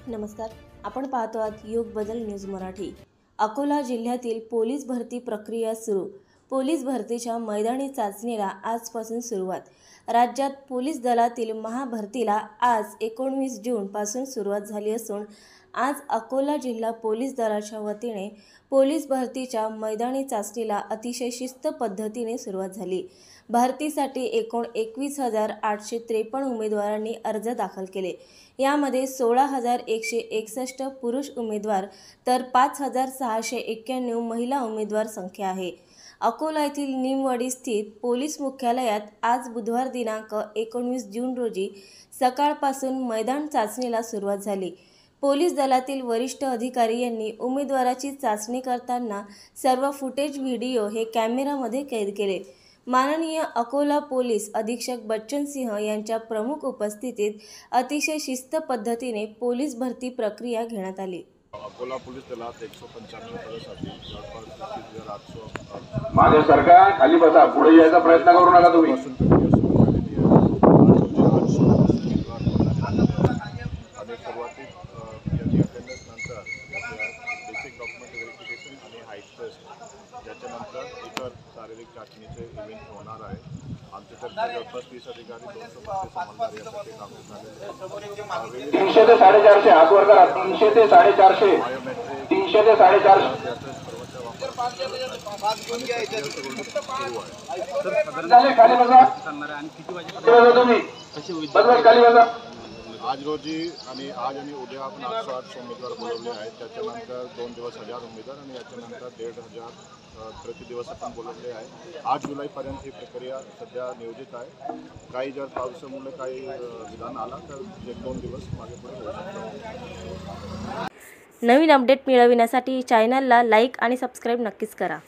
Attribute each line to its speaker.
Speaker 1: नमस्कार, आपण पाहतो आहात युग बदल न्यूज मराठी। अकोला जिल्ह्यातील पोलीस भरती प्रक्रिया सुरू। पोलीस भरतीच्या मैदानी चाचणीला आजपासून सुरुवात। राज्यात पोलीस दलातील महाभरतीला आज 19 जून पासून सुरुवात झाली असून आज अकोला जिल्हा पोलीस दलाच्या वतीने पोलीस भरतीच्या मैदानी चाचणीला अतिशय शिस्त पद्धतीने सुरुवात झाली। भरतीसाठी एकूण 21,853 उमेदवारांनी अर्ज दाखल केले। यामध्ये 16,161 पुरुष उमेदवार तर 5,691 महिला उमेदवार संख्या आहे। अकोला येथील निमवाडी स्थित पोलीस मुख्यालयात आज बुधवार दिनांक 19 जून रोजी सकाळपासून मैदान चाचणीला सुरुवात झाली। पोलीस दलातील वरिष्ठ अधिकारी यांनी उमेदवाराची चाचणी करताना सर्व फुटेज व्हिडिओ हे कॅमेरामध्ये कैद केले। माननीय अकोला पोलीस अधीक्षक बच्चन सिंह यांच्या प्रमुख उपस्थितीत अतिशय शिस्त पद्धतीने पोलीस भरती प्रक्रिया घेण्यात आली।
Speaker 2: अकोला पोलीस दलात 195 पदासाठी जवळपास 25,800
Speaker 3: माझे सरकार खाली बसा, पुढे यायचा प्रयत्न करू नका तुम्ही।
Speaker 2: आणि सुरुवातीत याची अटेंडन्स नंतर बेसिक डॉक्युमेंट व्हेरिफिकेशन आणि हाईट टेस्ट, त्याच्यानंतर इतर शारीरिक चाचणीचे इव्हेंट होणार आहे। आमच्यातर्फे जवळपास 30 अधिकारी 235 समन्वय यासाठी काम झालेले आहेत।
Speaker 3: 300 ते 450 हात वर करा। 300 ते 450 300 ते 450 खाली बसा तुम्ही, बस खाली बसा।
Speaker 2: आज रोजी आणि उद्या आपण 808 उमेदवार बोलवले आहेत। त्याच्यानंतर 2 दिवस 1000 उमेदवार आणि याच्यानंतर 1,500 प्रति दिवस आपण बोलवले आहे। 8 जुलैपर्यंत ही प्रक्रिया सध्या नियोजित आहे। काही जर पावसामुळे काही विधान आला तर 1-2 दिवस मागे पुढे होऊ शकतो।
Speaker 1: नवीन अपडेट मिळविण्यासाठी चॅनलला लाईक आणि सबस्क्राईब नक्कीच करा।